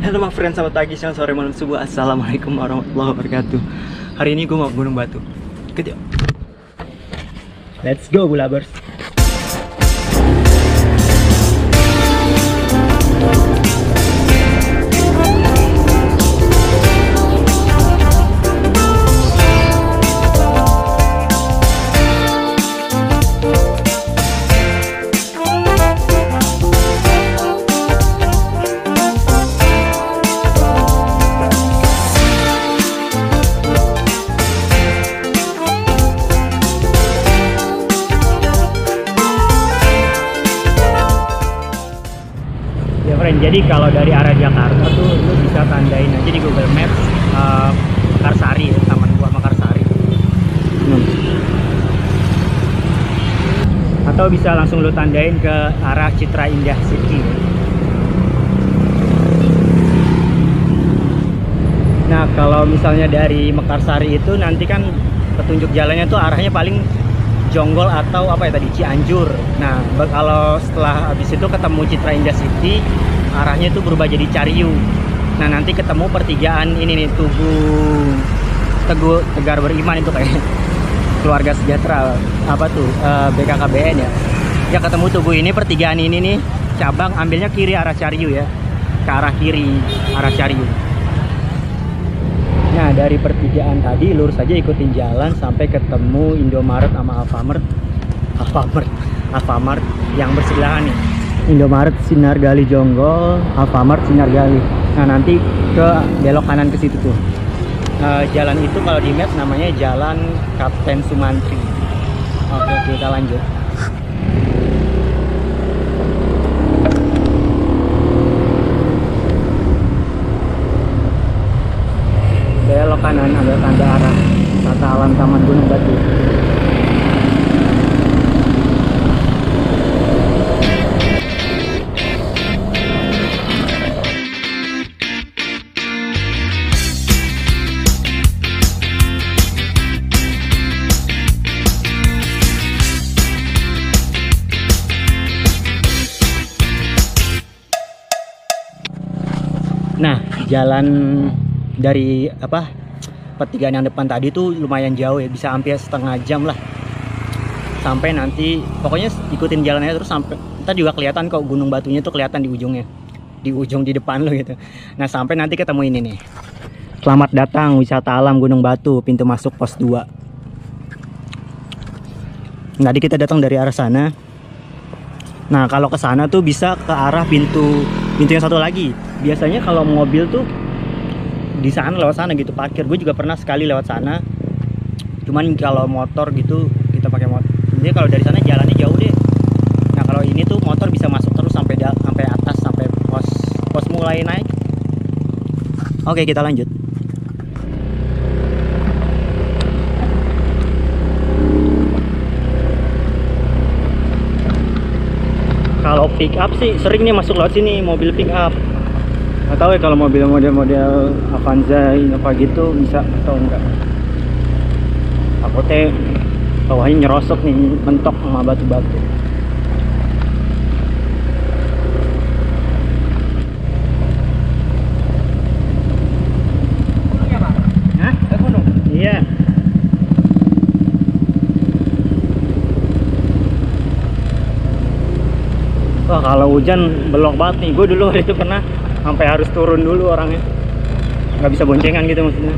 Halo my friends, selamat pagi, siang, sore, malam, subuh. Assalamualaikum warahmatullahi wabarakatuh. Hari ini gue mau ke Gunung Batu. Ikut yuk. Let's go Bulabers. Jadi kalau dari arah Jakarta tuh lu bisa tandain aja di Google Maps Mekarsari ya, Taman Buah Mekarsari. Atau bisa langsung lu tandain ke arah Citra Indah City. Nah, kalau misalnya dari Mekarsari itu nanti kan petunjuk jalannya tuh arahnya paling Jonggol atau apa ya tadi, Cianjur. Nah, kalau setelah habis itu ketemu Citra Indah City, arahnya itu berubah jadi Cariu. Nah, nanti ketemu pertigaan ini nih, Teguh Tegar Beriman itu kayak Keluarga Sejahtera apa tuh, BKKBN ya. Ya ketemu Tugu ini, pertigaan ini nih, cabang ambilnya kiri arah Cariu ya. Ke arah kiri arah Cariu. Nah, dari pertigaan tadi lurus aja ikutin jalan sampai ketemu Indomaret sama Alfamart yang bersebelahan nih. Indomaret Sinar Gali Jonggol, Alfamart Sinar Gali. Nah, nanti ke belok kanan ke situ tuh. Jalan itu kalau di map namanya Jalan Kapten Sumantri. Oke, kita lanjut. Belok kanan ada tanda arah Wisata Alam Taman Gunung Batu. Nah, jalan dari pertigaan yang depan tadi tuh lumayan jauh ya, bisa hampir setengah jam lah sampai nanti. Pokoknya ikutin jalannya terus sampai kita juga kelihatan kok Gunung Batunya tuh kelihatan di ujungnya, di depan lo gitu. Nah, sampai nanti ketemu ini nih, selamat datang wisata alam Gunung Batu, pintu masuk pos 2. Tadi kita datang dari arah sana. Nah, kalau ke sana tuh bisa ke arah pintu yang satu lagi. Biasanya kalau mobil tuh di sana, lewat sana gitu parkir. Gue juga pernah sekali lewat sana. Cuman kalau motor gitu kita pakai motor. Jadi kalau dari sana jalannya jauh deh. Nah, kalau ini tuh motor bisa masuk terus sampai atas, sampai pos mulai naik. Oke, kita lanjut. Kalau pick up sih sering nih masuk lewat sini, mobil pick up. Nggak tahu ya kalau mobil model Avanza apa gitu bisa atau enggak. Takutnya bawahnya nyerosok nih, mentok sama batu-batu. Gunung ya, Pak? Hah? Ke gunung? Iya. Wah, kalau hujan belok banget nih. Gue dulu hari itu pernah sampai harus turun dulu orangnya, nggak bisa boncengan gitu maksudnya.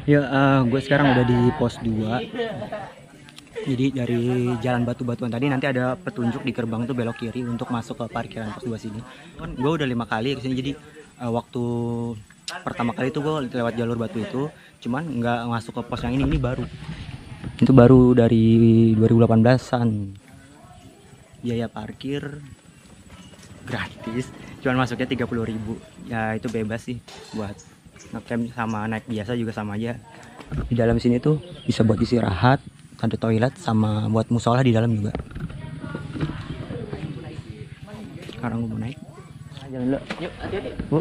Ya, gue sekarang udah di pos 2. Jadi dari jalan batu-batuan tadi nanti ada petunjuk di gerbang tuh belok kiri untuk masuk ke parkiran pos 2 sini. Gue udah 5 kali kesini, jadi waktu pertama kali itu gue lewat jalur batu itu, cuman nggak masuk ke pos yang ini baru. Itu baru dari 2018-an. biaya parkir gratis, cuman masuknya 30.000. Ya itu bebas sih, buat ngecamp sama naik biasa juga sama aja. Di dalam sini tuh bisa buat istirahat, ada toilet sama buat musola di dalam juga. Sekarang gue mau naik. Jalan dulu. Yuk, hati-hati. Bu.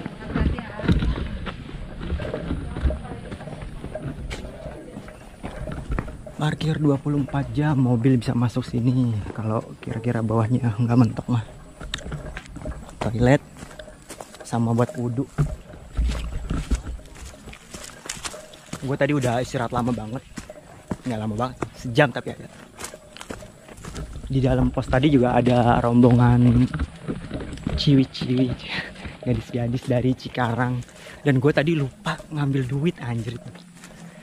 Parkir 24 jam, mobil bisa masuk sini. Kalau kira-kira bawahnya nggak mentok mah. Toilet sama buat wudhu. Gue tadi udah istirahat lama banget. Nggak lama banget, sejam tapi ada. Di dalam pos tadi juga ada rombongan ciwi-ciwi, gadis-gadis dari Cikarang. Dan gue tadi lupa ngambil duit, anjir.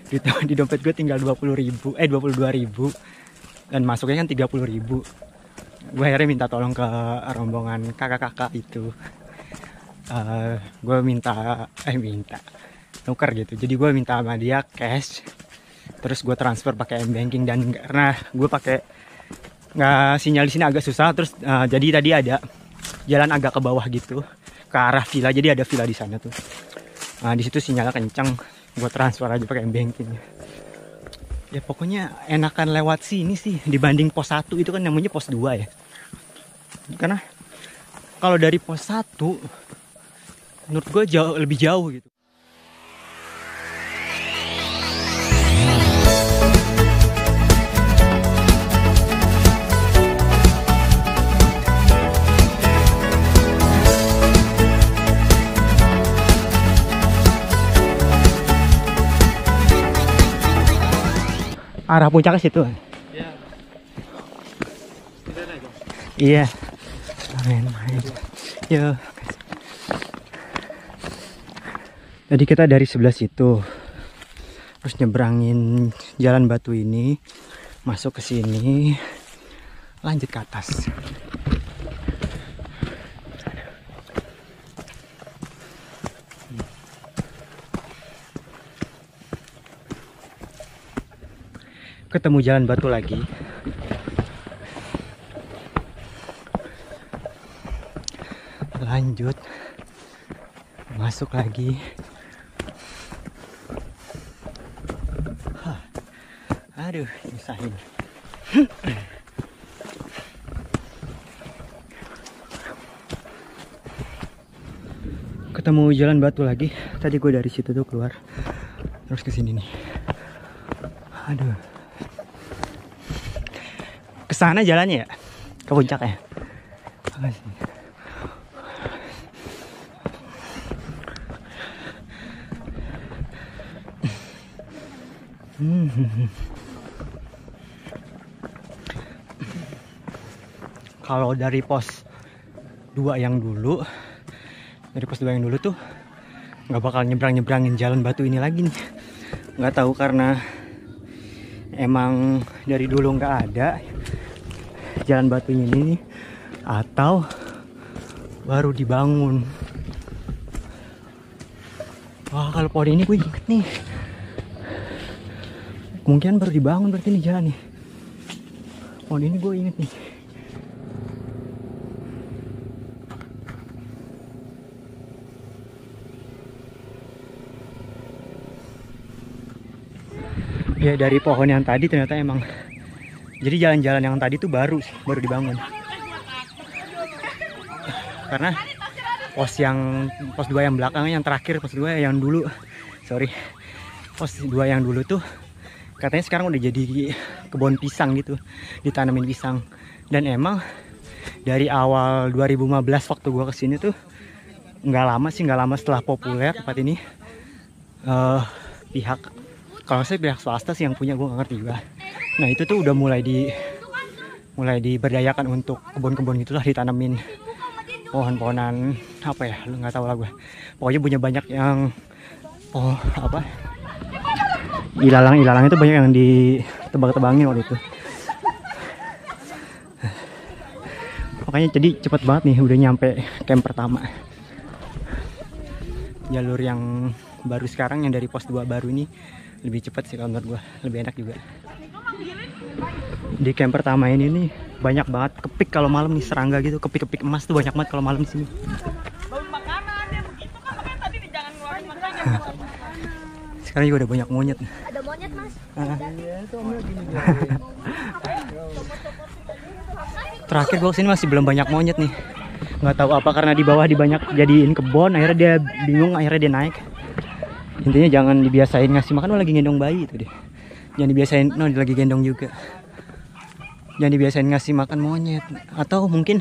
Di dompet gue tinggal 22.000 dan masuknya kan 30.000. Gue akhirnya minta tolong ke rombongan kakak-kakak itu. Gue minta nuker gitu. Jadi gue minta sama dia cash, terus gue transfer pakai m-banking. Dan karena gue pakai nggak sinyal di sini agak susah, terus jadi tadi ada jalan agak ke bawah gitu ke arah villa. Jadi ada villa di sana tuh. Di situ sinyalnya kencang. Gue transfer aja pakai m-banking. Ya pokoknya enakan lewat sini sih dibanding pos 1 itu kan namanya pos 2 ya. Karena kalau dari pos 1 menurut gue lebih jauh gitu. Arah puncak ke situ. Iya. Iya. Main. Yo. Jadi kita dari sebelah situ. Terus nyebrangin jalan batu ini, masuk ke sini, lanjut ke atas. Ketemu jalan batu lagi. Lanjut. Masuk lagi. Aduh, nyusahin. Ketemu jalan batu lagi. Tadi gue dari situ tuh keluar. Terus ke sini nih. Aduh. Kesana jalannya ya, ke puncak ya. Kalau dari pos 2 yang dulu, tuh nggak bakal nyebrangin jalan batu ini lagi nih. Nggak tahu karena emang dari dulu nggak ada jalan batunya ini atau baru dibangun. Wah, kalau pohon ini gue inget nih, kemungkinan baru dibangun berarti nih jalan nih. Pohon ini gue inget nih. Ya dari pohon yang tadi ternyata emang. Jadi jalan-jalan yang tadi tuh baru dibangun. Karena pos 2 yang belakangnya, yang terakhir pos 2 yang dulu. Pos 2 yang dulu tuh katanya sekarang udah jadi kebun pisang gitu, ditanamin pisang. Dan emang dari awal 2015 waktu gua kesini tuh nggak lama setelah populer tempat ini, kalau saya pihak swasta sih yang punya, gue nggak ngerti juga. Nah itu tuh udah mulai diberdayakan untuk kebun-kebun gitulah, ditanamin pohon-pohonan apa ya, lu nggak tahu lah gue. Pokoknya punya banyak yang ilalang itu banyak yang ditebang-tebangin waktu itu. Makanya jadi cepet banget nih udah nyampe camp pertama. Jalur yang baru sekarang yang dari pos 2 baru ini lebih cepat sih kalau menurut gue, lebih enak juga. Di camp pertama ini nih Banyak banget kepik kalau malam nih, serangga gitu, kepik-kepik emas tuh banyak banget kalau malam di sini. Makanan ya begitu kan, makanya tadi jangan ngeluarin makanan. Sekarang juga udah banyak monyet. Ada monyet, Mas. Terakhir gua kesini masih belum banyak monyet nih. Nggak tahu apa karena di bawah banyak jadiin kebon, akhirnya dia bingung, akhirnya dia naik. Intinya jangan dibiasain ngasih makan, lagi gendong bayi itu deh. Jangan dibiasain, dia lagi gendong juga. Jangan dibiasain ngasih makan monyet. Atau mungkin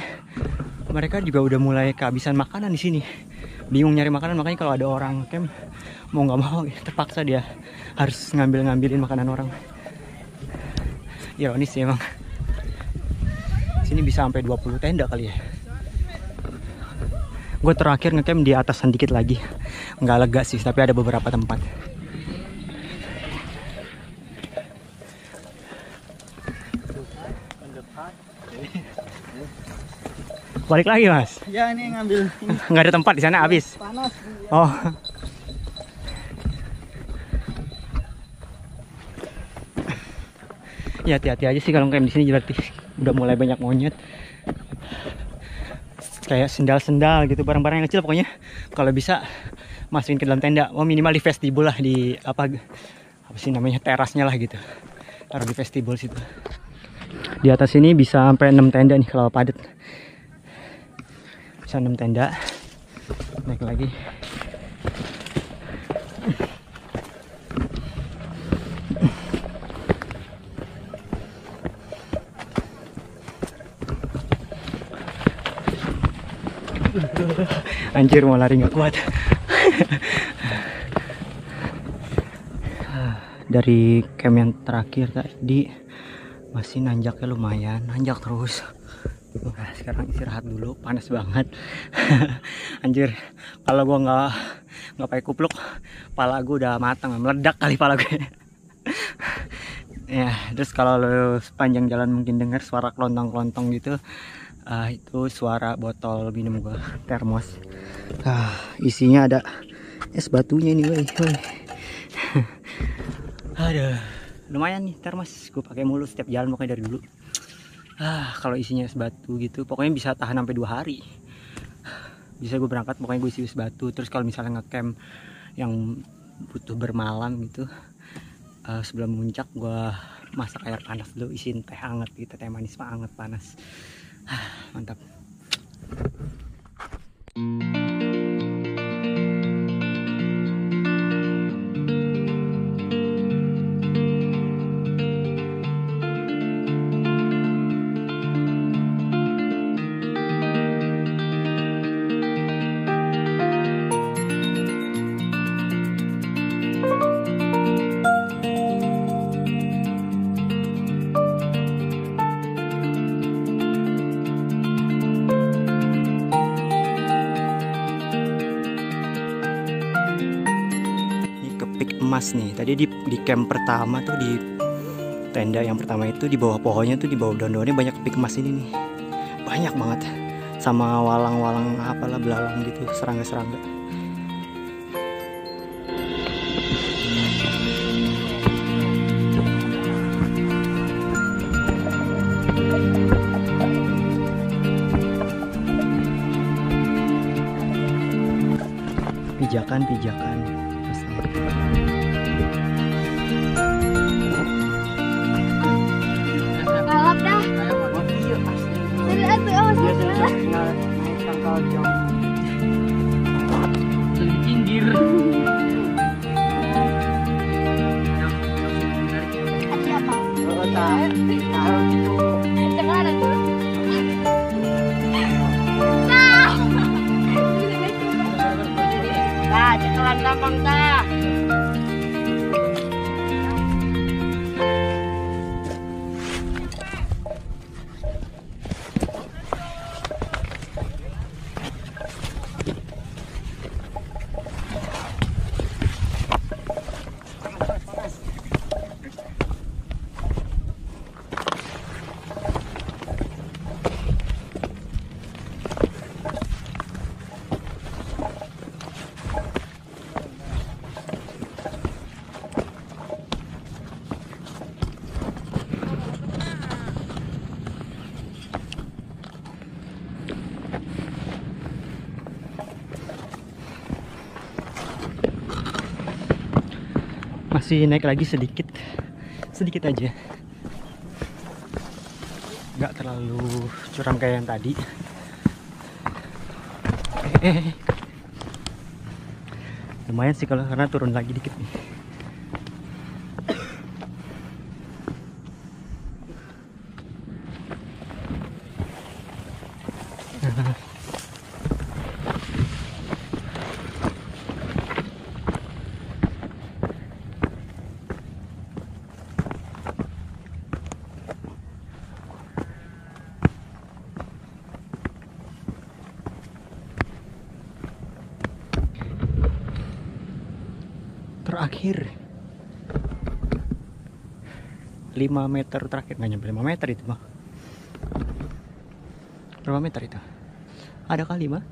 mereka juga udah mulai kehabisan makanan di sini. Bingung nyari makanan, makanya kalau ada orang camp mau nggak mau terpaksa dia harus ngambilin makanan orang. Ironis sih emang. Sini bisa sampai 20 tenda kali ya. Gue terakhir ngecamp di atasan dikit lagi. Nggak lega sih, tapi ada beberapa tempat. Balik lagi, Mas? Ya ini ngambil. Nggak ada tempat di sana, habis. Panas. Oh. Ya hati-hati aja sih kalau camp di sini, berarti udah mulai banyak monyet. Kayak sendal-sendal gitu, barang-barang yang kecil pokoknya kalau bisa masukin ke dalam tenda. Oh, minimal di vestibul lah, di apa sih namanya, terasnya lah gitu. Taruh di vestibul situ. Di atas ini bisa sampai 6 tenda nih kalau padat. Bisa 6 tenda. Naik lagi. Anjir, mau lari nggak kuat. Dari camp yang terakhir tadi masih nanjaknya lumayan, nanjak terus. Nah, sekarang istirahat dulu, panas banget. Anjir, kalau gua nggak pakai kupluk, pala gua udah matang, meledak kali pala gue. Ya, terus kalau lo sepanjang jalan mungkin dengar suara kelontong-kelontong gitu. Itu suara botol minum gua, termos. Isinya ada es batunya nih, woi. Aduh, lumayan nih termos, gue pakai mulu setiap jalan pokoknya dari dulu. Kalau isinya es batu gitu, pokoknya bisa tahan sampai 2 hari. Bisa gue berangkat, pokoknya gue isi es batu. Terus kalau misalnya ngecamp yang butuh bermalam gitu, sebelum muncak gue masak air panas dulu, isiin teh hangat gitu, teh manis hangat panas. Mantap. Emas nih, tadi di camp pertama tuh, di tenda yang pertama itu di bawah pohonnya tuh, di bawah daun-daunnya banyak kepik emas ini nih, banyak banget, sama walang-walang apalah, belalang gitu, serangga-serangga. Pijakan. Balap dah. Dari itu awas. Cindir. Tadi apa? Cekalan gampang dah. masih naik lagi sedikit aja, nggak terlalu curam kayak yang tadi. Lumayan sih kalau karena turun lagi dikit nih. Terakhir 5 meter terakhir, nggak nyampe 5 meter itu mah. Berapa meter itu? Ada kali mah.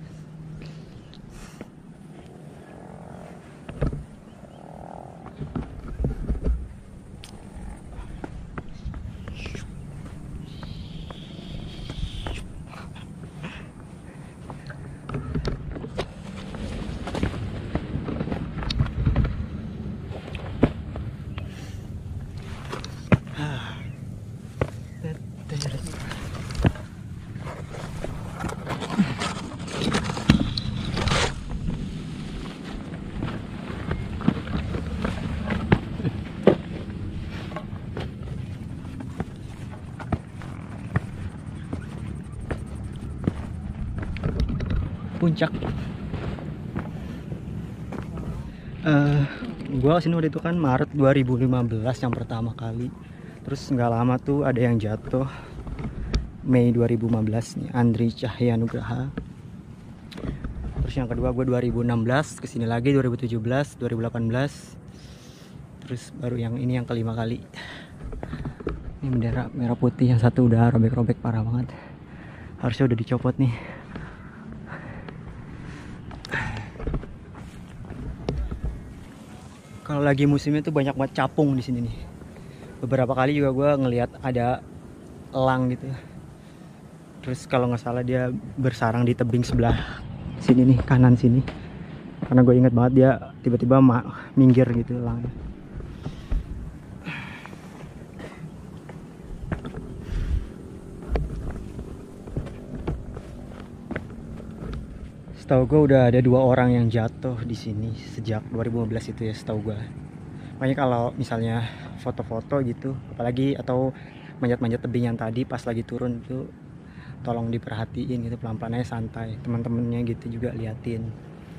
Puncak. Gua kesini waktu itu kan Maret 2015 yang pertama kali. Terus nggak lama tuh ada yang jatuh Mei 2015 nih, Andri Cahyanugraha. Terus yang kedua gue 2016 kesini lagi, 2017, 2018. Terus baru yang ini yang kelima kali. Ini bendera merah putih yang satu udah robek-robek parah banget. Harusnya udah dicopot nih. Kalau lagi musimnya tuh banyak banget capung di sini nih. Beberapa kali juga gue ngelihat ada elang gitu. Terus kalau nggak salah dia bersarang di tebing sebelah sini nih, kanan sini. Karena gue inget banget dia tiba-tiba minggir gitu elangnya. Setahu gue udah ada 2 orang yang jatuh di sini sejak 2015 itu ya, setahu gue. Makanya kalau misalnya foto-foto gitu, apalagi atau manjat-manjat tebing yang tadi pas lagi turun itu, tolong diperhatiin gitu, pelan-pelan aja, santai. Teman-temannya gitu juga liatin.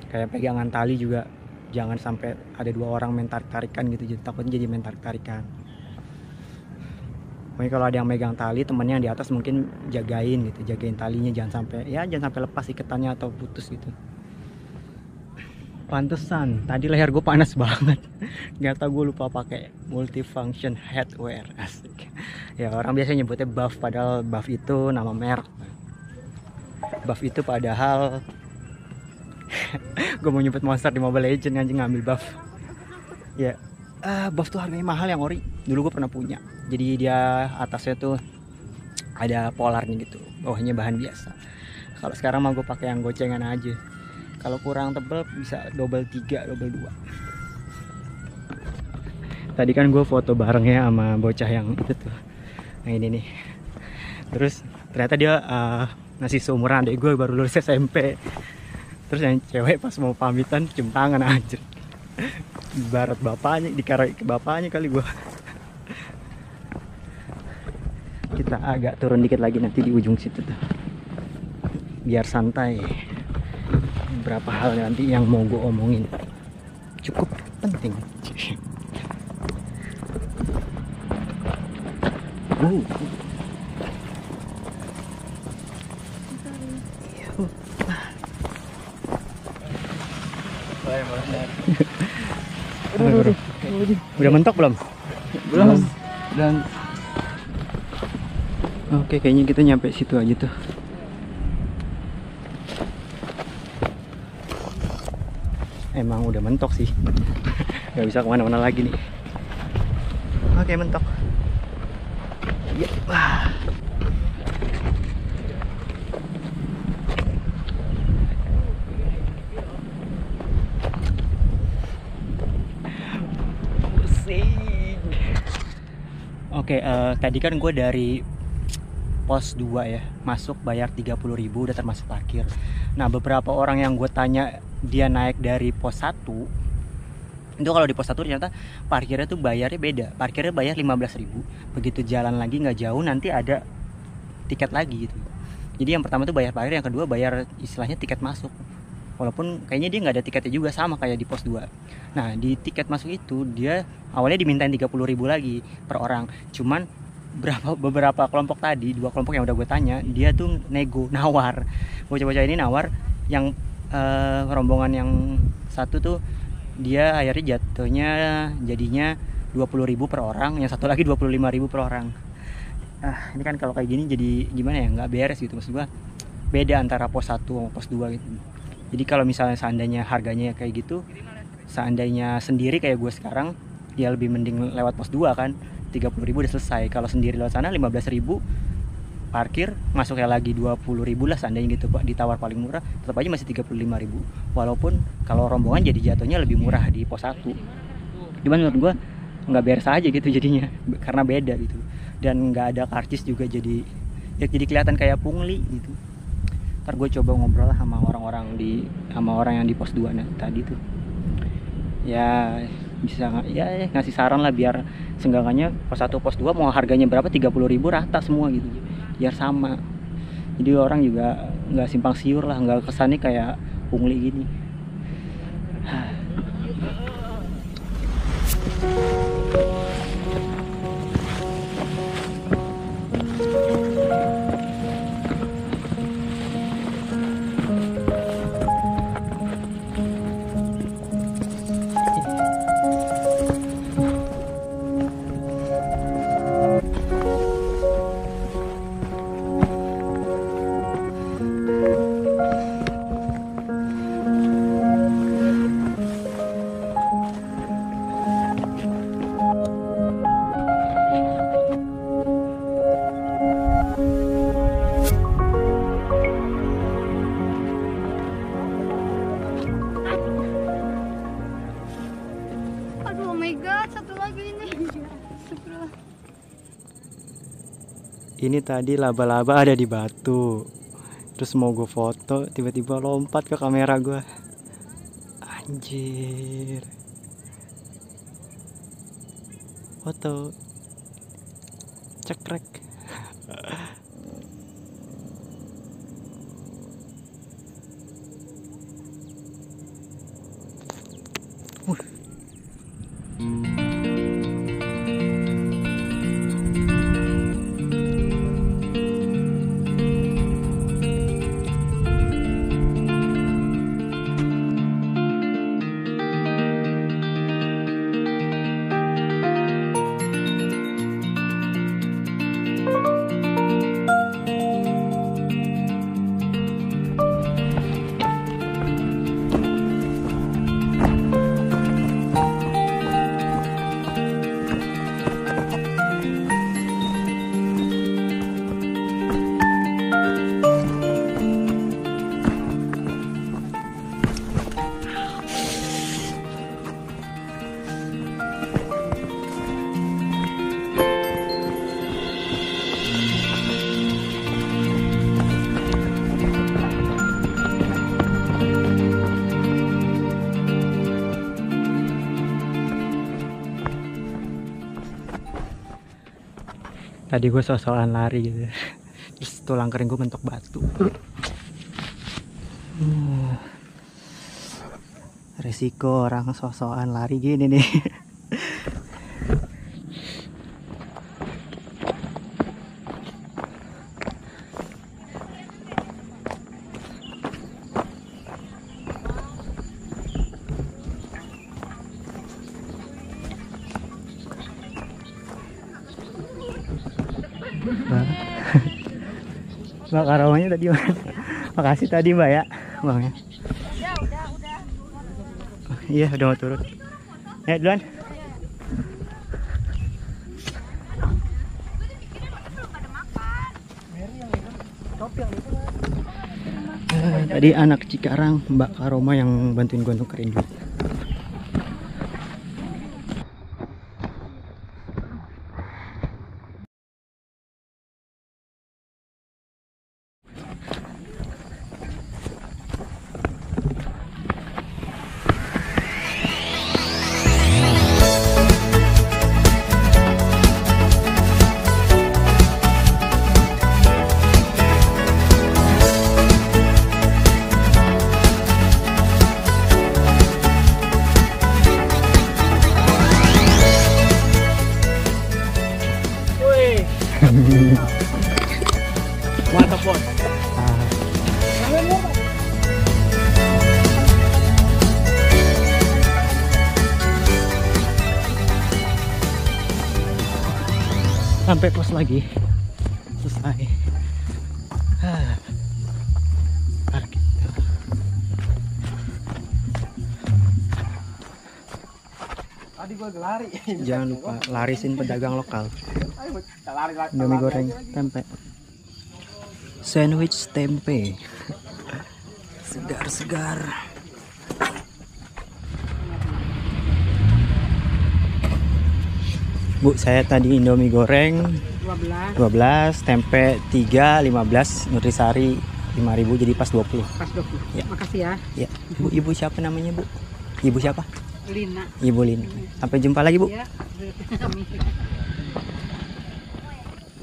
Kayak pegangan tali juga jangan sampai ada 2 orang main tarik-tarikan gitu, jadi takutnya jadi main tarik-tarikan. Pokoknya kalau ada yang megang tali, temennya yang di atas mungkin jagain gitu, jagain talinya jangan sampai lepas iketannya atau putus gitu. Pantesan tadi leher gue panas banget. Nggak tahu, gue lupa pakai multifunction headwear. Asik. Ya orang biasanya nyebutnya buff, padahal buff itu nama merek. Buff itu padahal gue mau nyebut monster di Mobile Legends, anjing ngambil buff. Ya, buff tuh harganya mahal yang ori. Dulu gue pernah punya. Jadi dia atasnya tuh ada polarnya gitu, bawahnya bahan biasa. Kalau sekarang mah gue pakai yang gocengan aja. Kalau kurang tebel bisa double 3, double 2. Tadi kan gue foto barengnya sama bocah yang itu tuh. Nah ini nih. Terus ternyata dia masih seumuran adek gue, baru lulus SMP. Terus yang cewek pas mau pamitan cium tangan aja. Barat bapaknya, dikarai ke bapaknya kali gue. Kita agak turun dikit lagi nanti di ujung situ tuh, biar santai. Beberapa hal nanti yang mau gue omongin cukup penting. Udah mentok belum? Belum. Dan oke, kayaknya kita nyampe situ aja tuh. Emang udah mentok sih. Gak bisa kemana-mana lagi nih. Oke, mentok. Ya. Pusing. Oke, tadi kan gue dari pos 2 ya, masuk bayar 30.000 udah termasuk parkir. Nah, beberapa orang yang gue tanya dia naik dari pos 1, itu kalau di pos 1 ternyata parkirnya tuh bayarnya beda. Parkirnya bayar 15.000. Begitu jalan lagi nggak jauh nanti ada tiket lagi gitu. Jadi yang pertama tuh bayar parkir, yang kedua bayar istilahnya tiket masuk. Walaupun kayaknya dia nggak ada tiketnya juga, sama kayak di pos 2. Nah, di tiket masuk itu dia awalnya dimintain 30.000 lagi per orang. Cuman beberapa kelompok tadi, 2 kelompok yang udah gue tanya, dia tuh nego, nawar. Bocah-bocah ini nawar, yang rombongan yang satu tuh dia akhirnya jadinya 20.000 per orang, yang satu lagi 25.000 per orang. Ini kan kalau kayak gini jadi gimana ya, nggak beres gitu. Maksud gue beda antara pos 1 sama pos 2 gitu. Jadi kalau misalnya seandainya harganya kayak gitu, seandainya sendiri kayak gue sekarang, ya lebih mending lewat pos 2 kan, 30.000 udah selesai. Kalau sendiri lewat sana 15.000 parkir, masuknya lagi 20.000 lah seandainya gitu Pak, ditawar paling murah, tetap aja masih 35.000. Walaupun kalau rombongan jadi jatuhnya lebih murah di pos 1. Cuman menurut gua nggak beres aja gitu jadinya, karena beda gitu. Dan nggak ada karcis juga, jadi kelihatan kayak pungli gitu. Ntar gue coba ngobrol lah sama orang yang di pos 2 tadi tuh. Ya bisa ya ngasih saran lah biar senggangannya pos 1 pos 2 mau harganya berapa, 30.000 rata semua gitu biar sama, jadi orang juga nggak simpang siur lah, nggak kesannya kayak pungli gini. Aduh, oh my god, satu lagi ini. Astagfirullah. Ini tadi laba-laba ada di batu, terus mau gue foto, tiba-tiba lompat ke kamera gue. Anjir, foto cekrek. Tadi gue sosokan lari gitu, terus tulang kering gue mentok batu. Resiko orang sosokan lari gini nih. Mbak, aromanya tadi mana? Makasih tadi Mbak ya, Bang ya. Udah. Oh, iya, udah mau turun. Ya, duluan. Tadi anak Cikarang, Mbak Karoma yang bantuin gue nukerin duit. Mantap bos. Sampai pos lagi, selesai. Parkir. Tadi gua lari. Jangan lupa larisin pedagang lokal. Indomie goreng tempe, sandwich tempe, segar-segar. Bu, saya tadi Indomie goreng 12, tempe 3, 15, Nutrisari 5.000 jadi pas 20. Pas 20. Ya. Makasih ya. Ya, ibu siapa namanya, Bu? Ibu siapa? Lina. Ibu Lin. Sampai jumpa lagi, Bu. Ya.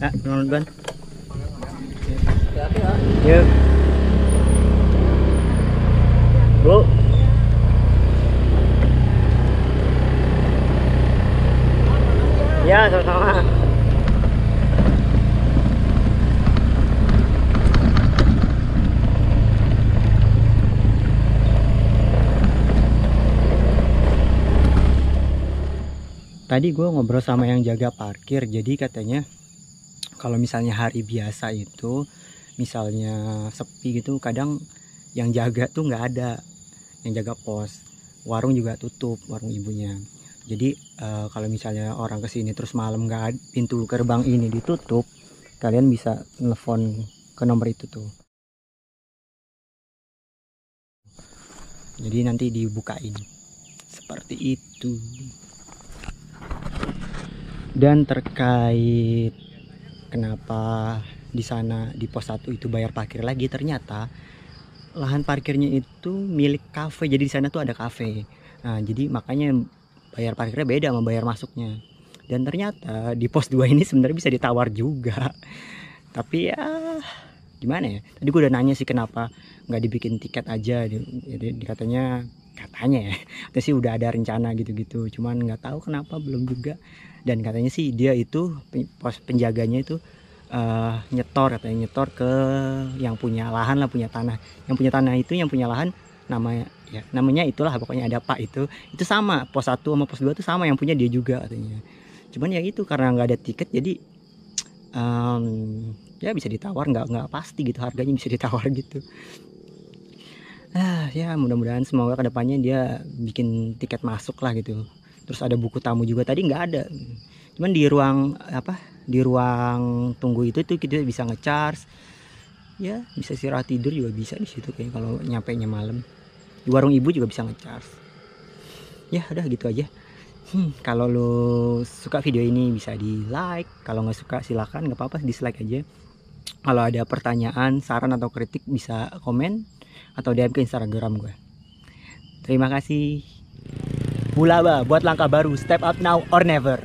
Nah, nonton. Yuk. Bu. Ya, sama-sama. Tadi gue ngobrol sama yang jaga parkir, jadi katanya kalau misalnya hari biasa itu, misalnya sepi gitu, kadang yang jaga tuh nggak ada, yang jaga pos. Warung juga tutup, warung ibunya. Jadi kalau misalnya orang kesini terus malam nggak pintu gerbang ini ditutup, kalian bisa telepon ke nomor itu tuh. Jadi nanti dibukain seperti itu. Dan terkait kenapa di sana di pos 1 itu bayar parkir lagi, ternyata lahan parkirnya itu milik kafe. Jadi di sana tuh ada kafe. Nah, jadi makanya bayar parkirnya beda sama bayar masuknya. Dan ternyata di pos 2 ini sebenarnya bisa ditawar juga. Tapi ya gimana ya? Tadi gue udah nanya sih kenapa nggak dibikin tiket aja. Jadi katanya ya, itu sih udah ada rencana gitu-gitu. Cuman nggak tahu kenapa belum juga. Dan katanya sih dia itu pos penjaganya itu nyetor ke yang punya lahan lah, punya tanah. Yang punya tanah itu yang punya lahan namanya itulah pokoknya ada Pak itu sama pos 1 sama pos 2 itu sama, yang punya dia juga katanya. Cuman ya itu karena nggak ada tiket jadi ya bisa ditawar, nggak pasti gitu harganya, bisa ditawar gitu. Ya mudah-mudahan semoga kedepannya dia bikin tiket masuk lah gitu. Terus ada buku tamu juga, tadi nggak ada. Cuman di ruang tunggu itu kita bisa ngecharge. Ya bisa istirahat tidur juga bisa di situ kayak kalau nyampenya malam. Di warung ibu juga bisa ngecharge. Ya udah gitu aja. Kalau lo suka video ini bisa di like, kalau nggak suka silakan, nggak apa-apa dislike aja. Kalau ada pertanyaan, saran atau kritik bisa komen atau DM ke Instagram gue. Terima kasih. Bulaba buat langkah baru, step up now or never.